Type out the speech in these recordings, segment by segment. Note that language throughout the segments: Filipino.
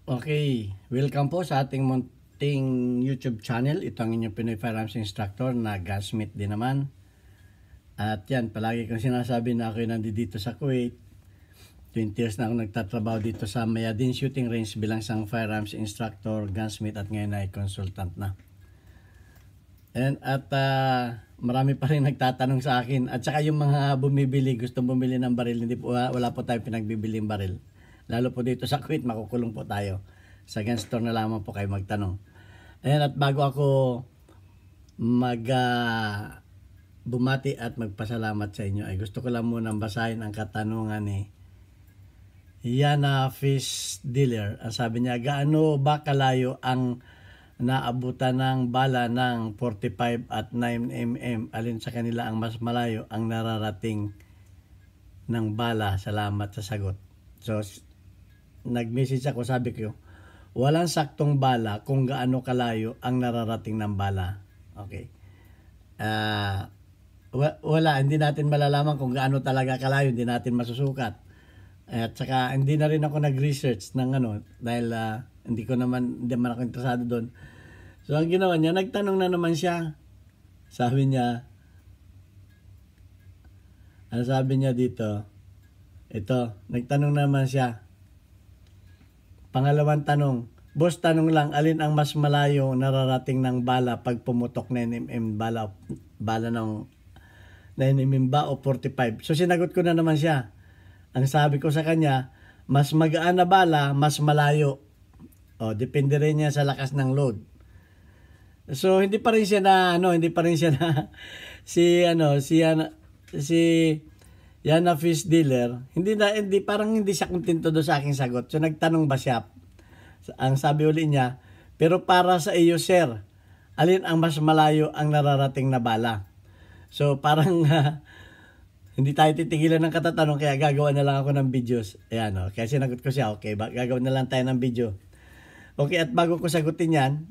Okay, welcome po sa ating munting YouTube channel. Ito ang inyong Pinoy Firearms Instructor na gunsmith din naman. At yan, palagi kong sinasabi na ako nandito sa Kuwait. 20 years na ako nagtatrabaho dito sa Mayadin Shooting Range bilang isang firearms instructor, gunsmith at ngayon ay consultant na. Marami pa rin nagtatanong sa akin. At saka yung mga bumibili, gustong bumili ng baril, wala po tayong pinagbibiling baril. Lalo po dito sa Kuwait, makukulong po tayo. Sa gun store na lamang po kayo magtanong. Ayan, at bago ako bumati at magpasalamat sa inyo, ay gusto ko lang munang basahin ang katanungan ni Yana Fish Dealer. Ang sabi niya, gaano ba kalayo ang naabutan ng bala ng 45 at 9mm? Alin sa kanila ang mas malayo ang nararating ng bala? Salamat sa sagot. So, nag-message ako, sabi ko, walang saktong bala kung gaano kalayo ang nararating ng bala. Okay. Wala, hindi natin malalaman kung gaano talaga kalayo, hindi natin masusukat. At saka hindi na rin ako nag-research ng dahil hindi naman ako interesado doon. So ang ginawa niya, nagtanong na naman siya. Sabi niya, ang sabi niya dito, ito, nagtanong naman siya. Pangalawang tanong, boss, tanong lang, alin ang mas malayo nararating ng bala pag pumutok 9mm bala ng 9mm ba o 45? So sinagot ko na naman siya. Ang sabi ko sa kanya, mas magaan na bala, mas malayo. O, depende rin niya sa lakas ng load. So hindi pa rin siya na si Yana Fish Dealer, parang hindi siya kontento do sa aking sagot. So nagtanong ba siya? Ang sabi uli niya, pero para sa iyo sir, alin ang mas malayo ang nararating na bala? So parang hindi tayo titigilan ng katatanong, kaya gagawa na lang ako ng videos. Ayan o, kaya sinagot ko siya, okay, gagawa na lang tayo ng video. Okay, at bago ko sagutin yan,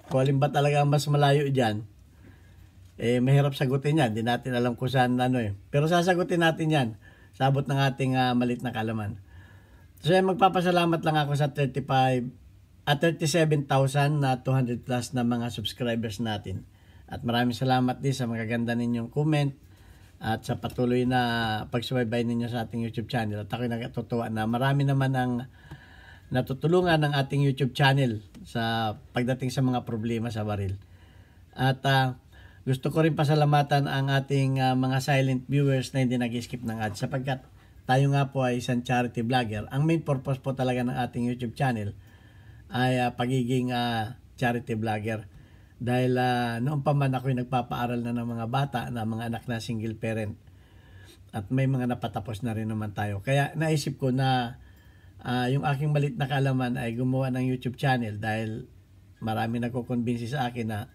kung alin ba talaga ang mas malayo dyan, mahirap sagutin yan. Hindi natin alam kung saan Pero sasagutin natin yan. Sabot ng ating malit na kalaman. So magpapasalamat lang ako sa 37,000 na 200 plus na mga subscribers natin. At maraming salamat din sa mga ganda ninyong comment at sa patuloy na pagsubaybay ninyo sa ating YouTube channel. At ako'y natutuwa na marami naman ang natutulungan ng ating YouTube channel sa pagdating sa mga problema sa baril. At gusto ko rin pasalamatan ang ating mga silent viewers na hindi nag-skip ng ads, sapagkat tayo nga po ay isang charity vlogger. Ang main purpose po talaga ng ating YouTube channel ay pagiging charity vlogger. Dahil noon pa man ako'y nagpapaaral na ng mga bata, na mga anak na single parent. At may mga napatapos na rin naman tayo. Kaya naisip ko na yung aking malit na kaalaman ay gumawa ng YouTube channel, dahil marami nagko-convince sa akin na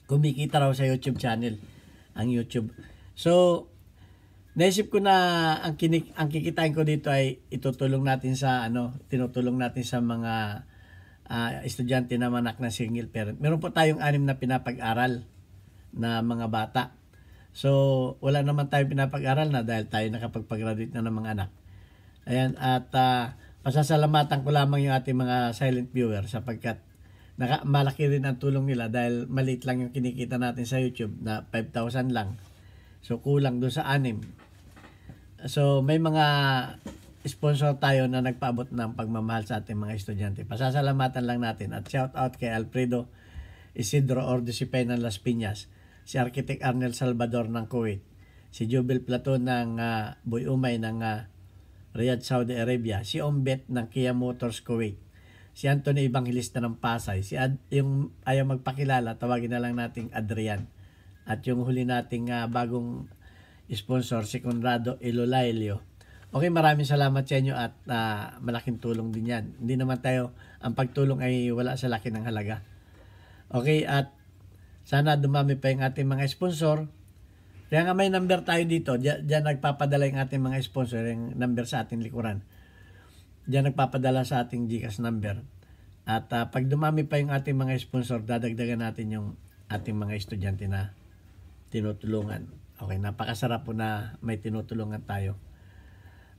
kumikita raw sa YouTube channel ang YouTube. So naisip ko na ang kikitain ko dito ay tinutulong natin sa mga estudyante na anak na single parent. Meron po tayong 6 na pinapag-aral na mga bata. So wala naman tayong pinapag-aral na dahil tayo nakapag-graduate na ng mga anak. Ayan, at pasasalamatan ko lamang yung ating mga silent viewer, sapagkat malaki rin ang tulong nila, dahil maliit lang yung kinikita natin sa YouTube na 5,000 lang. So kulang doon sa 6. So may mga sponsor tayo na nagpaabot ng pagmamahal sa ating mga estudyante. Pasasalamatan lang natin, at shout out kay Alfredo Isidro Ordosipe ng Las Piñas, si Architect Arnel Salvador ng Kuwait, si Jubel Platon ng Boy Umay ng Riyadh, Saudi Arabia, si Ombet ng Kia Motors Kuwait, si Anthony Evangelista ng Pasay, yung ayaw magpakilala, tawagin na lang nating Adrian. At yung huli nating bagong sponsor, si Conrado Ilolailio. Okay, maraming salamat sa inyo, at malaking tulong din yan. Hindi naman ang pagtulong ay wala sa laki ng halaga. Okay, at sana dumami pa yung ating mga sponsor. Kaya nga may number tayo dito. Diyan nagpapadala yung ating mga sponsor, yung number sa ating likuran. Diyan nagpapadala sa ating GCash number. At pag dumami pa yung ating mga sponsor, dadagdagan natin yung ating mga estudyante na tinutulungan. Okay, napakasarap po na may tinutulungan tayo.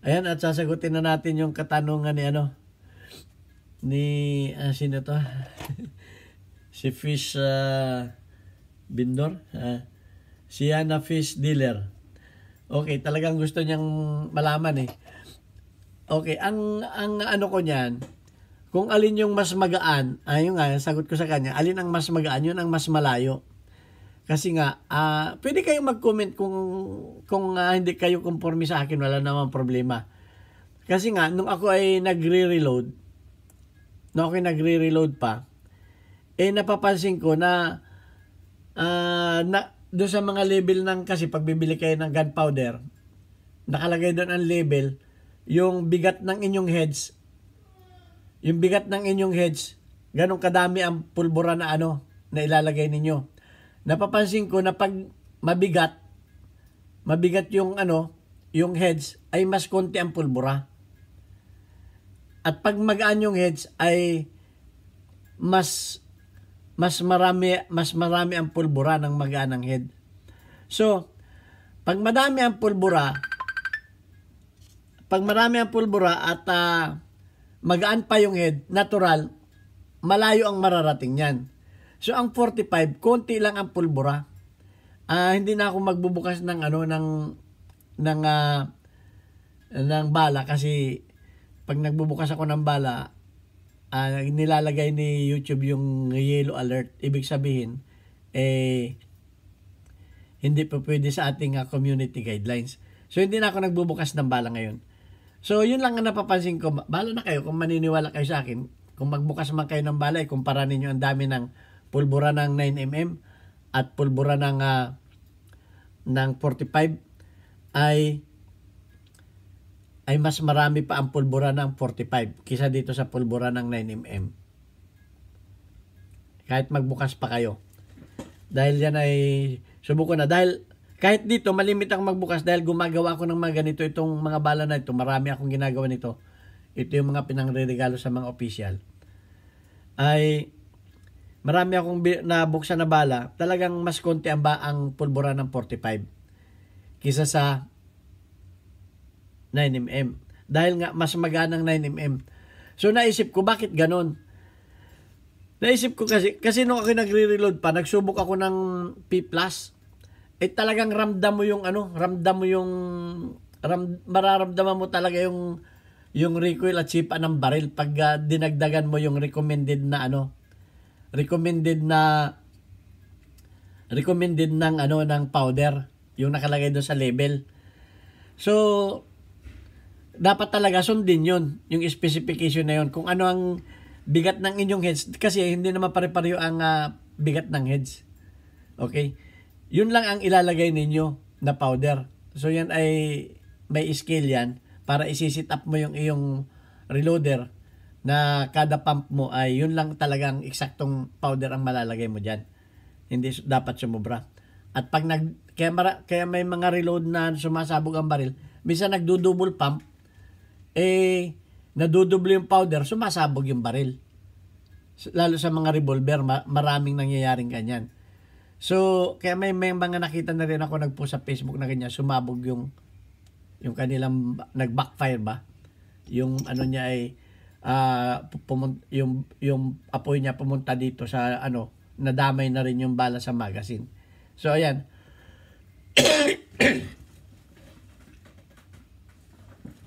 Ayan, at sasagutin na natin yung katanungan sino to? Si Fish Bindor, si Ana Fish Dealer. Okay, talagang gusto niyang malaman eh. Okay, ang ano ko niyan, kung alin yung mas magaan, ayun nga, sagot ko sa kanya, alin ang mas magaan, yun ang mas malayo. Kasi nga, pwede kayong mag-comment kung hindi kayo conforme sa akin, wala namang problema. Kasi nga, nung ako ay nagre-reload pa, napapansin ko na doon sa mga label ng, kasi pag bibili kayo ng gunpowder, nakalagay doon ang label, yung bigat ng inyong heads, ganun kadami ang pulbura na na ilalagay ninyo. Napapansin ko na pag mabigat yung yung heads, ay mas konti ang pulbura. At pag magaan yung heads ay mas marami ang pulbura ng magaan ng head. So, pag marami ang pulbura at magaan pa yung head, natural, malayo ang mararating niyan. So, ang 45, konti lang ang pulbura. Hindi na ako magbubukas ng ng bala kasi pag nagbubukas ako ng bala, nilalagay ni YouTube yung yellow alert. Ibig sabihin, hindi pa pwede sa ating community guidelines. So, hindi na ako nagbubukas ng bala ngayon. So, yun lang ang napapansin ko. Bala na kayo kung maniniwala kayo sa akin. Kung magbukas man kayo ng bala, kumpara ninyo ang dami ng pulbura ng 9mm at pulbura ng 45 ay mas marami pa ang pulbura ng 45 kisa dito sa pulbura ng 9mm. Kahit magbukas pa kayo. Dahil yan ay subuko na. Dahil kahit dito malimit ang magbukas dahil gumagawa ako ng mga ganito, itong mga bala na ito, marami akong ginagawa nito. Ito yung mga pinangre-regalo sa mga official. Ay marami akong nabuksan na bala, talagang mas konti ang pulbura ng 45 kisa sa 9mm. Dahil nga mas magaan ang 9mm. So naisip ko, bakit ganon? Naisip ko kasi nung ako nagre-reload pa, nagsubok ako ng P+, talagang mararamdaman mo talaga yung recoil at sipa ng baril pag dinagdagan mo yung recommended ng powder, yung nakalagay doon sa label. So, dapat talaga sundin yun, yung specification na yun, kung ano ang bigat ng inyong heads, kasi hindi naman pare-pareho ang bigat ng heads. Okay? Yun lang ang ilalagay ninyo na powder. So, yan ay may scale yan para isi-sit up mo yung iyong reloader na kada pump mo ay yun lang talagang eksaktong powder ang malalagay mo dyan. Hindi dapat sumubra. At pag kaya may mga reload na sumasabog ang baril, minsan nagdo-double pump, nadudoble yung powder, sumasabog yung baril. Lalo sa mga revolver, maraming nangyayaring ganyan. So, kaya may mga nakita na rin ako nagpost sa Facebook na ganyan, sumabog yung kanilang nag-backfire ba? Yung niya ay yung apoy niya pumunta dito sa nadamay na rin yung bala sa magazine. So ayan.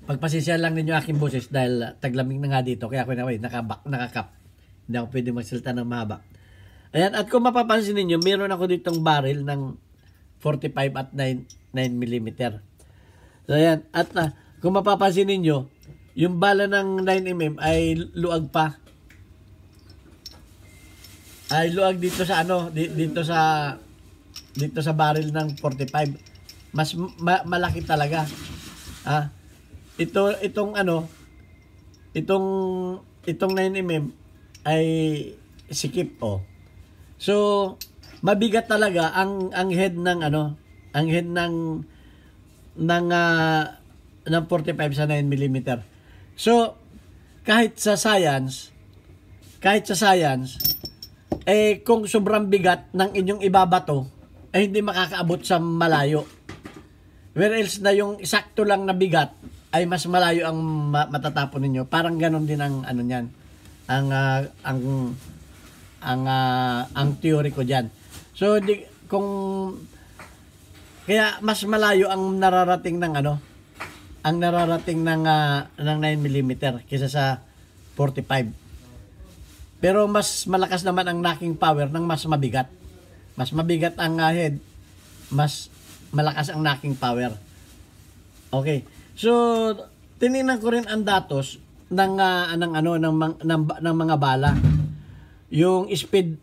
Pagpasensya lang ninyo aking boses dahil taglamig na nga dito kaya ako nakakap. Hindi ako pwede magsalita ng mahaba. Ayan, at kung mapapansin ninyo, meron ako ditong barrel ng 45 at 9mm. So ayan, at kung mapapansin ninyo, yung bala ng 9mm ay luag pa. Ay luag dito sa dito sa barrel ng 45. Mas malaki talaga. Itong 9mm ay sikip So mabigat talaga ang head ng ng 45 sa 9mm. So, kahit sa science, kung sobrang bigat ng inyong ibabato, hindi makakaabot sa malayo. Whereas na yung sakto lang na bigat, ay mas malayo ang matatapon ninyo. Parang ganon din ang niyan. ang theory ko diyan. So kung kaya mas malayo ang nararating ng ang nararating ng 9mm kaysa sa 45. Pero mas malakas naman ang knocking power ng mas mabigat. Mas mabigat ang head, mas malakas ang knocking power. Okay. So tiningnan ko rin ang datos ng mga bala. Yung speed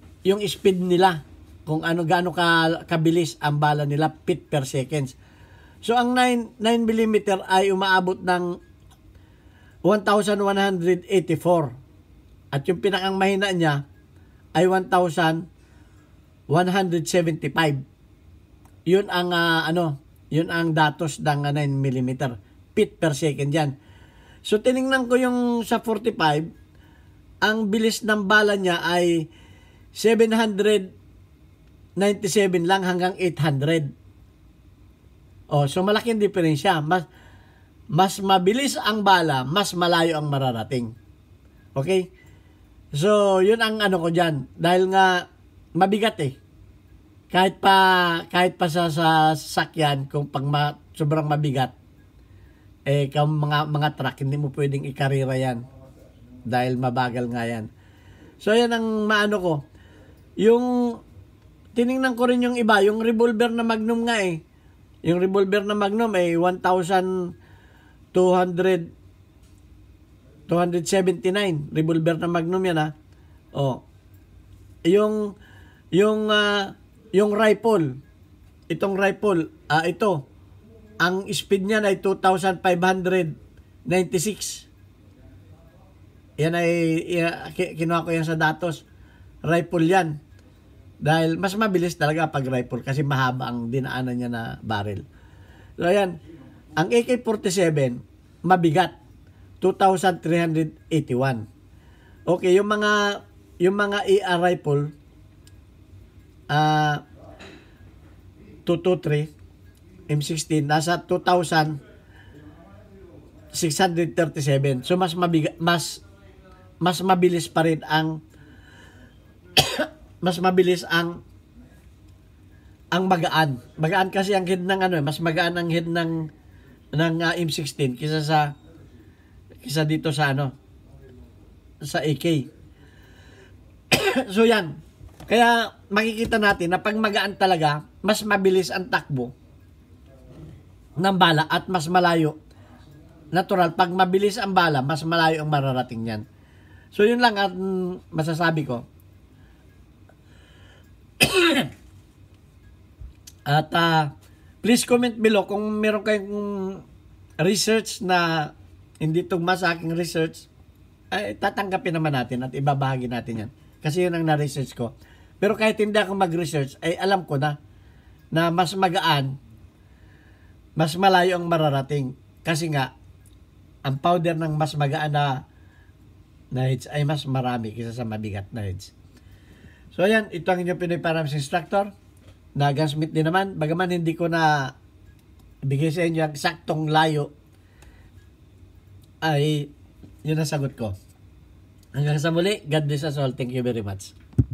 nila, kung gaano kabilis ang bala nila, feet per seconds. So ang 9mm ay umaabot ng 1,184 at yung pinakang mahina niya ay 1,175. Yun ang yun ang datos ng 9mm, feet per second yan. So tiningnan ko yung sa 45, ang bilis ng bala niya ay 797 lang hanggang 800. So malaking diferensya. Mas mabilis ang bala, mas malayo ang mararating. Okay? So, yun ang ko dyan. Dahil nga, mabigat eh. Kahit pa sa sasakyan, kung sobrang mabigat, kung mga truck, hindi mo pwedeng ikarira yan. Dahil mabagal nga yan. So, yan ang ko. Yung, tiningnan ko rin yung iba, yung revolver na Magnum nga eh. Yung revolver na Magnum ay 279 revolver na Magnum yan ha. Yung rifle, itong rifle, ito ang speed niya ay 2,596. Yan ay kinuha ko yan sa datos. Rifle yan. Dahil mas mabilis talaga pag rifle kasi mahaba ang dinaanan niya na barrel. So ayan, ang AK-47 mabigat, 2,381. Okay, yung mga AR rifle 223 M16 nasa 2,637. So mas mabigat, mas mabilis pa rin ang mas mabilis ang magaan. Magaan kasi ang head ng mas magaan ang head ng M16 kaysa dito sa sa AK. So yan. Kaya makikita natin na pag magaan talaga, mas mabilis ang takbo ng bala at mas malayo. Natural, pag mabilis ang bala, mas malayo ang mararating niyan. So yun lang ang masasabi ko. At please comment below kung meron kayong research na hindi tugma sa aking research, ay tatanggapin naman natin at ibabahagi natin yan. Kasi yun ang na-research ko. Pero kahit hindi ako mag-research, ay alam ko na mas magaan, mas malayo ang mararating. Kasi nga, ang powder ng mas magaan na heads ay mas marami kaysa sa mabigat na heads. So ayan, ito ang inyong Pinoy Firearms Instructor na gunsmith din naman. Bagaman hindi ko na bigay sa inyo ang saktong layo, ay yun ang sagot ko. Hanggang sa muli, God bless us all. Thank you very much.